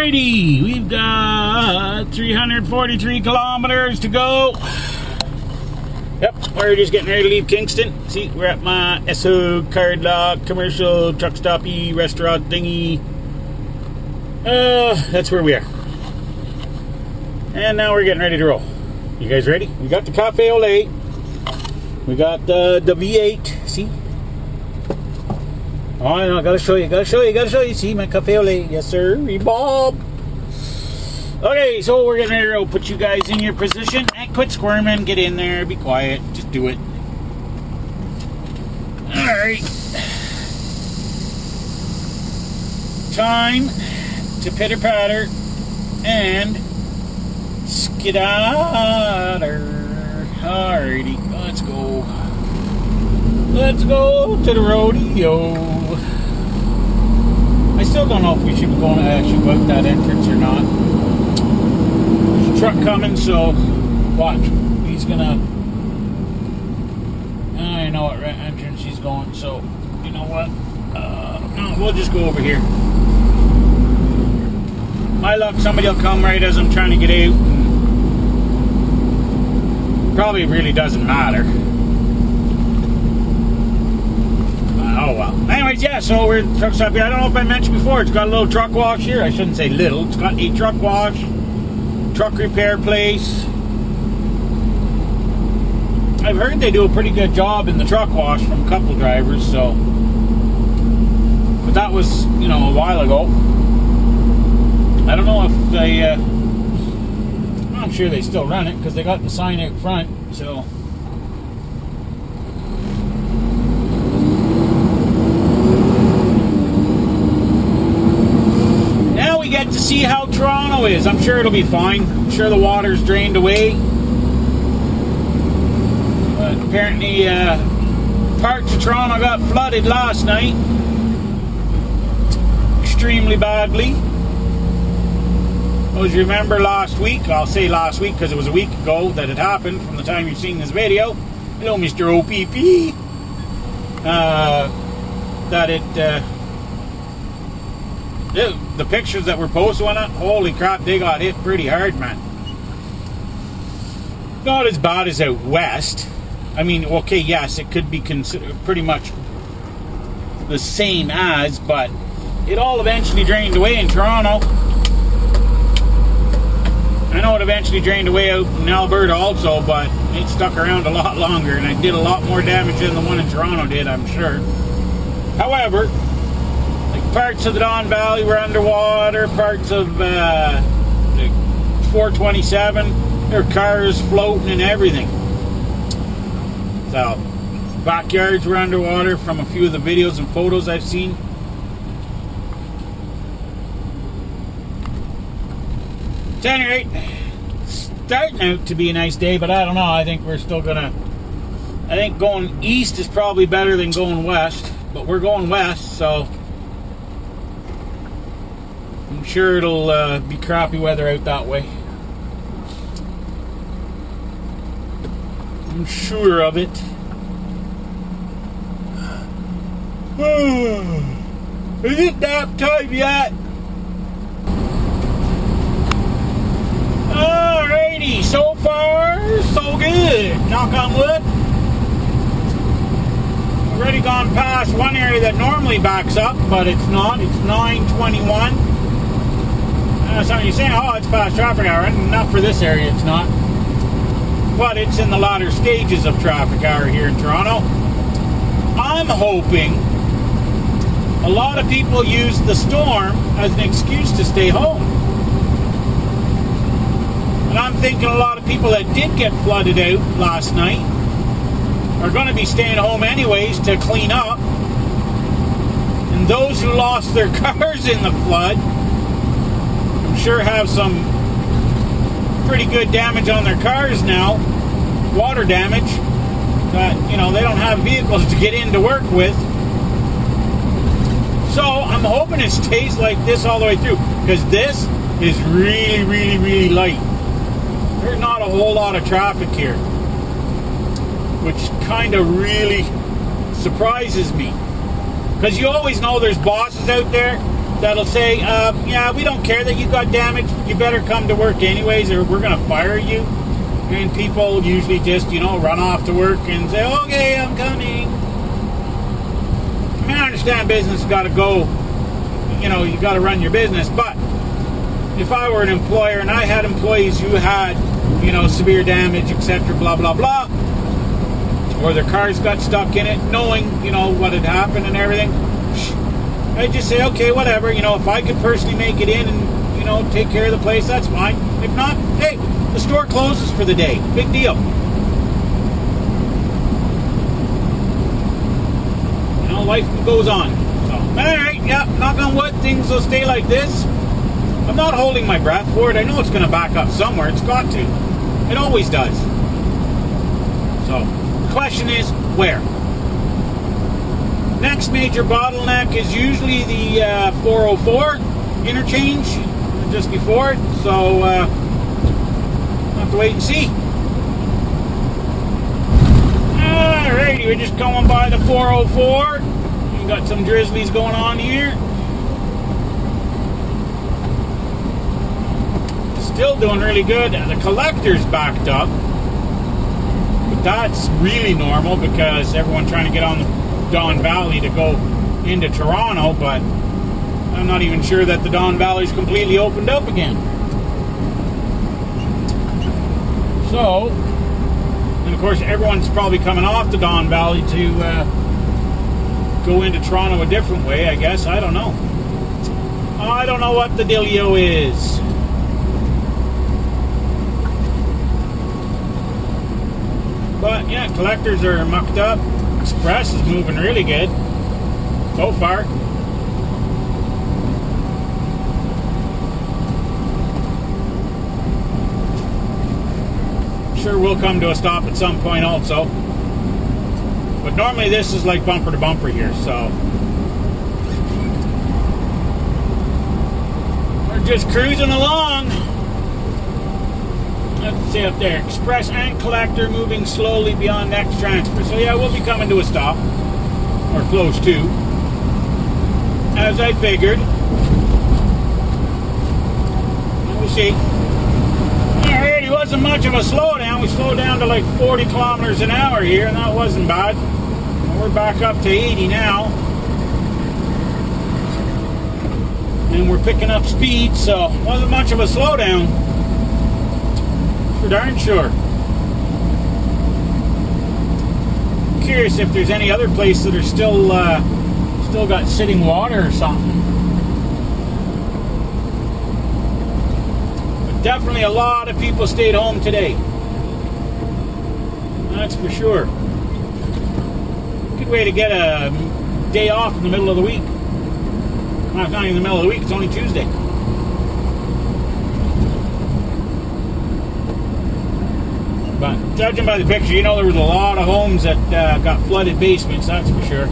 Alrighty, we've got 343 kilometers to go. Yep, we're just getting ready to leave Kingston. See, we're at my SO card lock commercial truck stoppy restaurant thingy. That's where we are. And now we're getting ready to roll. You guys ready? We got the Cafe au lait. We got the V8. See? Oh, I gotta show you. See my Cafe au lait. Yes, sir. Bob. Okay, so we're getting ready to roll. Put you guys in your position and quit squirming. Get in there. Be quiet. Just do it. Alright. Time to pitter patter and skedatter. Alrighty, let's go. Let's go to the rodeo. I still don't know if we should be going to actually go out that entrance or not. There's a truck coming, so watch. He's gonna. I know what entrance he's going, so you know what? No, we'll just go over here. My luck, somebody will come right as I'm trying to get out. Probably really doesn't matter. Oh well. Anyways, yeah, so we're at the truck stop here. I don't know if I mentioned before, it's got a little truck wash here. I shouldn't say little. It's got a truck wash, truck repair place. I've heard they do a pretty good job in the truck wash from a couple drivers, so. But that was, you know, a while ago. I don't know if they, I'm sure they still run it because they got the sign out front, so. Now we get to see how Toronto is. I'm sure it'll be fine. I'm sure the water's drained away. But apparently, parts of Toronto got flooded last night. Extremely badly. As you remember last week, I'll say last week because it was a week ago that it happened from the time you've seen this video. Hello, Mr. OPP. The pictures that were posted on it, holy crap, they got hit pretty hard, man. Not as bad as out west. I mean, okay, yes, it could be considered pretty much the same as, but it all eventually drained away in Toronto. I know it eventually drained away out in Alberta also, but it stuck around a lot longer, and it did a lot more damage than the one in Toronto did, I'm sure. However, like parts of the Don Valley were underwater, parts of the 427, there were cars floating and everything. So, backyards were underwater from a few of the videos and photos I've seen. At any rate, starting out to be a nice day, but I don't know. I think we're still gonna. I think going east is probably better than going west, but we're going west, so I'm sure it'll be crappy weather out that way. I'm sure of it. Is it nap time yet? Alrighty, so far, so good. Knock on wood. Already gone past one area that normally backs up, but it's not. It's 9:21. Some of you saying, oh, it's past traffic hour. Not for this area, it's not. But it's in the latter stages of traffic hour here in Toronto. I'm hoping a lot of people use the storm as an excuse to stay home. And I'm thinking a lot of people that did get flooded out last night are going to be staying home anyways to clean up. And those who lost their cars in the flood, I'm sure have some pretty good damage on their cars now. Water damage. That, you know, they don't have vehicles to get in to work with. So I'm hoping it stays like this all the way through. Because this is really, really, really light. There's not a whole lot of traffic here, which kind of really surprises me, because you always know there's bosses out there that'll say, yeah, we don't care that you got damaged. You better come to work anyways, or we're going to fire you. And people usually just, run off to work and say, okay, I'm coming. I mean, I understand business has got to go. You got to run your business. But if I were an employer and I had employees who had, severe damage, etc., blah, blah, blah, or their cars got stuck in it, knowing, what had happened and everything, I'd just say, okay, whatever, if I could personally make it in and, take care of the place, that's fine. If not, hey, the store closes for the day. Big deal. Life goes on. So, alright, yeah, knock on wood, things will stay like this. I'm not holding my breath for it. I know it's going to back up somewhere. It's got to. It always does. So, the question is, where? Next major bottleneck is usually the 404 interchange, just before it. So, we'll have to wait and see. Alrighty, we're just going by the 404. We've got some drizzlies going on here. Still doing really good. The collector's backed up. But that's really normal because everyone's trying to get on the Don Valley to go into Toronto, but I'm not even sure that the Don Valley's completely opened up again. So, and of course everyone's probably coming off the Don Valley to go into Toronto a different way, I guess. I don't know. I don't know what the dealio is. But yeah, collectors are mucked up. Express is moving really good so far. Sure will come to a stop at some point also. But normally this is like bumper to bumper here, so we're just cruising along. Let's see up there. Express and collector moving slowly beyond next transfer. So yeah, we'll be coming to a stop. Or close to. As I figured. We'll see. Alright, it wasn't much of a slowdown. We slowed down to like 40 kilometers an hour here, and that wasn't bad. We're back up to 80 now. And we're picking up speed, so it wasn't much of a slowdown. For darn sure. Curious if there's any other place that are still got sitting water or something. But definitely a lot of people stayed home today. That's for sure. Good way to get a day off in the middle of the week. Well, it's not even the middle of the week, it's only Tuesday. But judging by the picture, there was a lot of homes that got flooded basements, that's for sure.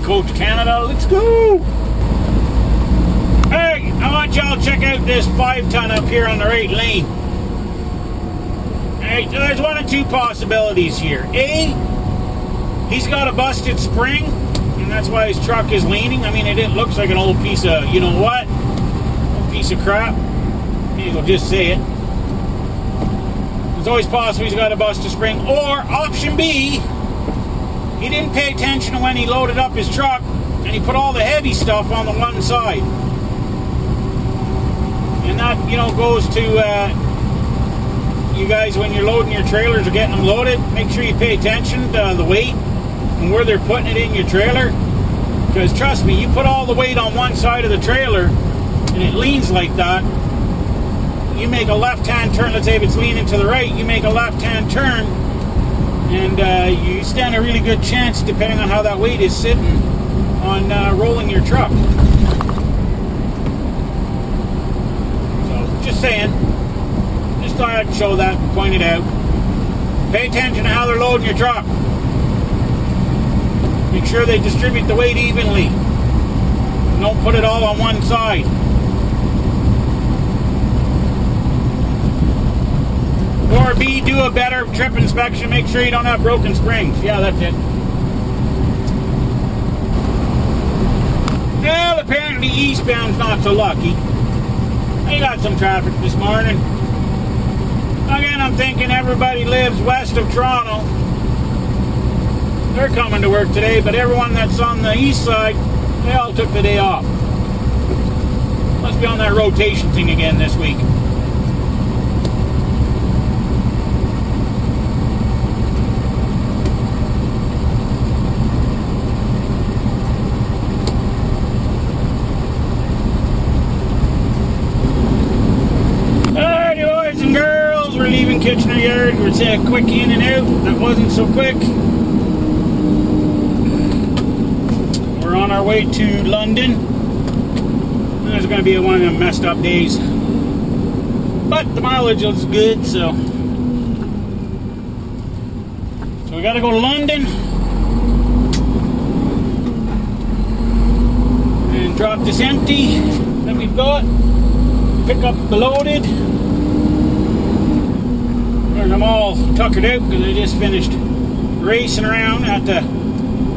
Coach Canada, let's go! Hey, I want y'all to check out this 5-ton up here on the right lane. Alright, so there's one of two possibilities here. A, he's got a busted spring, and that's why his truck is leaning. I mean, it looks like an old piece of, old piece of crap. Maybe we'll just say it. It's always possible he's got a busted spring. Or, option B, he didn't pay attention when he loaded up his truck, and he put all the heavy stuff on the one side. And that, goes to you guys when you're loading your trailers or getting them loaded. Make sure you pay attention to the weight and where they're putting it in your trailer. Because trust me, you put all the weight on one side of the trailer, and it leans like that. You make a left-hand turn. Let's say if it's leaning to the right, you make a left-hand turn. And you stand a really good chance, depending on how that weight is sitting, on rolling your truck. So, just saying. Just thought I'd show that, point it out. Pay attention to how they're loading your truck. Make sure they distribute the weight evenly. Don't put it all on one side. Or B, do a better trip inspection. Make sure you don't have broken springs. Yeah, that's it. Well, apparently eastbound's not so lucky. I got some traffic this morning. Again, I'm thinking everybody lives west of Toronto. They're coming to work today, but everyone that's on the east side, they all took the day off. Must be on that rotation thing again this week. Kitchener Yard. We're saying a quick in and out. That wasn't so quick. We're on our way to London. There's going to be one of them messed up days. But the mileage looks good, so we got to go to London and drop this empty that we've got. Pick up the loaded. I'm all tuckered out because I just finished racing around. I had to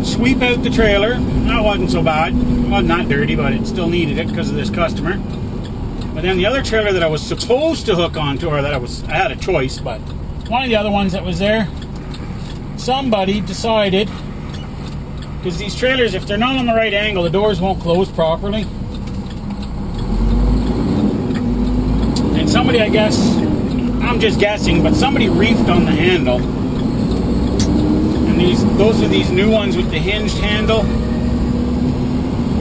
sweep out the trailer. That wasn't so bad. It wasn't that dirty, but it still needed it because of this customer. But then the other trailer that I was supposed to hook onto, or that I had a choice, but one of the other ones that was there, somebody decided, because these trailers, if they're not on the right angle, the doors won't close properly. And somebody, I guess, I'm just guessing, but somebody reefed on the handle. And those are these new ones with the hinged handle.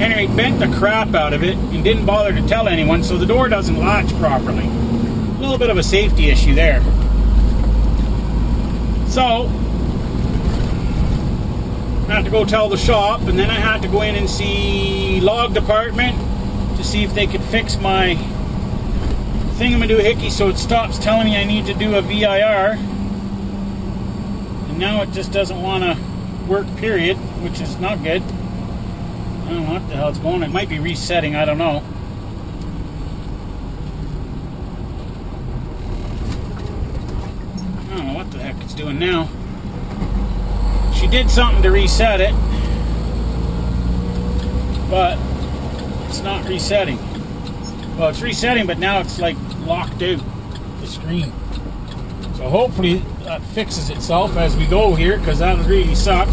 Anyway, bent the crap out of it and didn't bother to tell anyone, so the door doesn't latch properly. A little bit of a safety issue there. So I had to go tell the shop, and then I had to go in and see log department to see if they could fix my thingamadoohickey so it stops telling me I need to do a VIR. And now it just doesn't want to work, period, which is not good. I don't know what the hell it's going. It might be resetting, I don't know. I don't know what the heck it's doing now. She did something to reset it, but it's not resetting. Well, it's resetting, but now it's like locked out the screen. So hopefully that fixes itself as we go here, because that would really suck.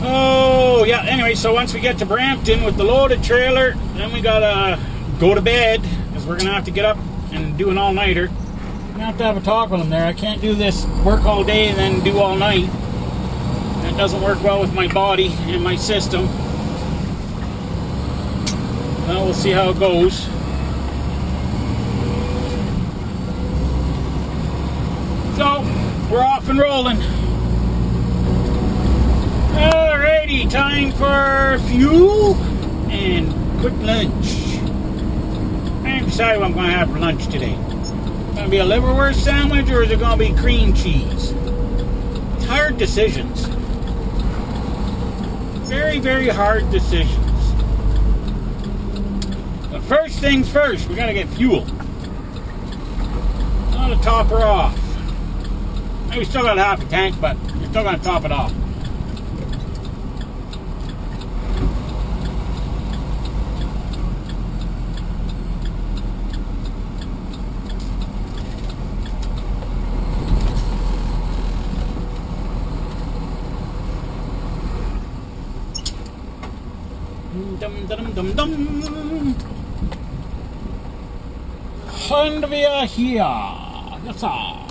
Oh, yeah, anyway, so once we get to Brampton with the loaded trailer, then we gotta go to bed, because we're gonna have to get up and do an all-nighter. I'm gonna have to have a talk with them there. I can't do this, work all day and then do all night. That doesn't work well with my body and my system. Well, we'll see how it goes. So, we're off and rolling. Alrighty, time for fuel and quick lunch. I haven't decided what I'm going to have for lunch today. Going to be a liverwurst sandwich, or is it going to be cream cheese? It's hard decisions. Very, very hard decisions. But first things first, we got to get fuel. I'm going to top her off. Maybe still got half a tank, but we're still going to top it off. Dum dum dum dum. And we are here. That's all.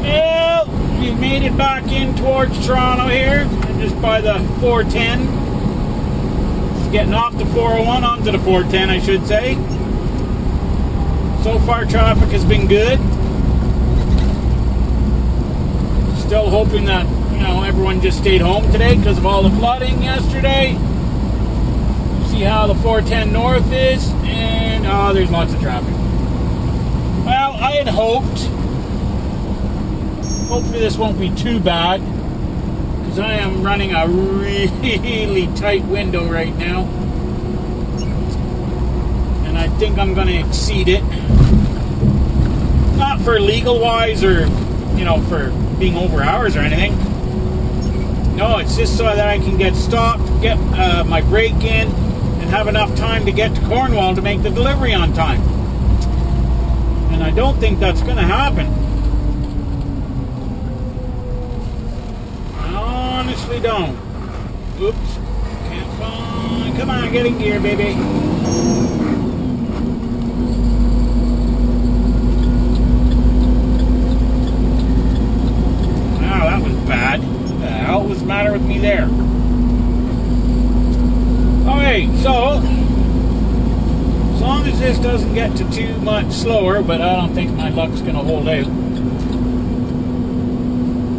Well, we've made it back in towards Toronto here, just by the 410. Just getting off the 401 onto the 410, I should say. So far, traffic has been good. Still hoping that everyone just stayed home today because of all the flooding yesterday. See how the 410 North is, and there's lots of traffic. Well, I had hoped, hopefully this won't be too bad, because I am running a really tight window right now, and I think I'm going to exceed it. Not for legal wise or, for being over hours or anything. No, it's just so that I can get stopped, get my break in, and have enough time to get to Cornwall to make the delivery on time. And I don't think that's going to happen. I honestly don't. Oops. Can't find. Come on, get in gear, baby. Wow, that was bad. What the hell was the matter with me there? Okay, so as long as this doesn't get to too much slower, but I don't think my luck's going to hold out.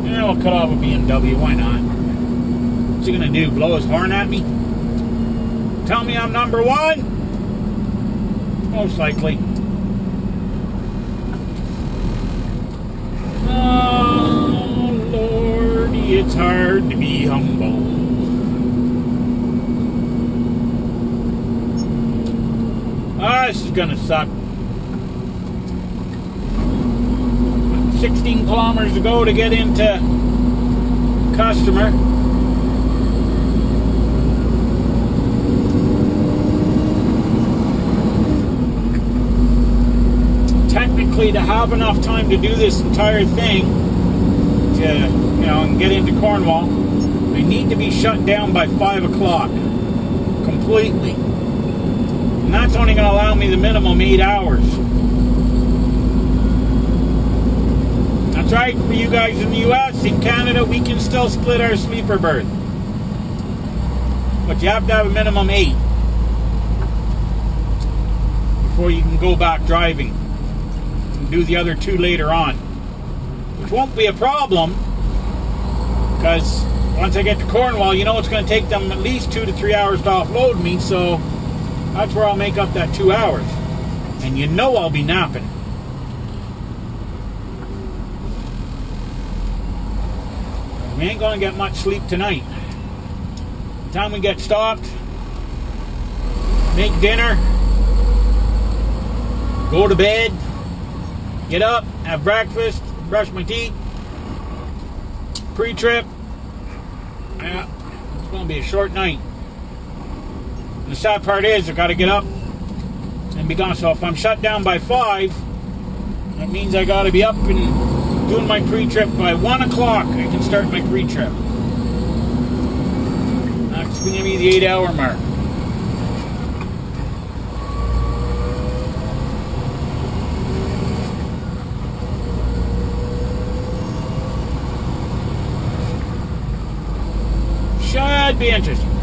Yeah, we'll cut off a BMW, why not? What's he going to do, blow his horn at me? Tell me I'm number one? Most likely. Oh, Lordy, it's hard to be humble. This is gonna suck. 16 kilometers to go to get into customer. Technically, to have enough time to do this entire thing, to and get into Cornwall, I need to be shut down by 5 o'clock completely. And that's only going to allow me the minimum 8 hours. That's right, for you guys in the US, in Canada, we can still split our sleeper berth. But you have to have a minimum 8 before you can go back driving and do the other 2 later on. Which won't be a problem, because once I get to Cornwall, it's going to take them at least 2 to 3 hours to offload me, so that's where I'll make up that 2 hours. And I'll be napping. We ain't going to get much sleep tonight. By the time we get stopped, make dinner, go to bed, get up, have breakfast, brush my teeth, pre-trip. Yeah, it's going to be a short night. The sad part is I've got to get up and be gone. So if I'm shut down by 5, that means I got to be up and doing my pre-trip by 1 o'clock. I can start my pre-trip. That's going to be the 8-hour mark. Should be interesting.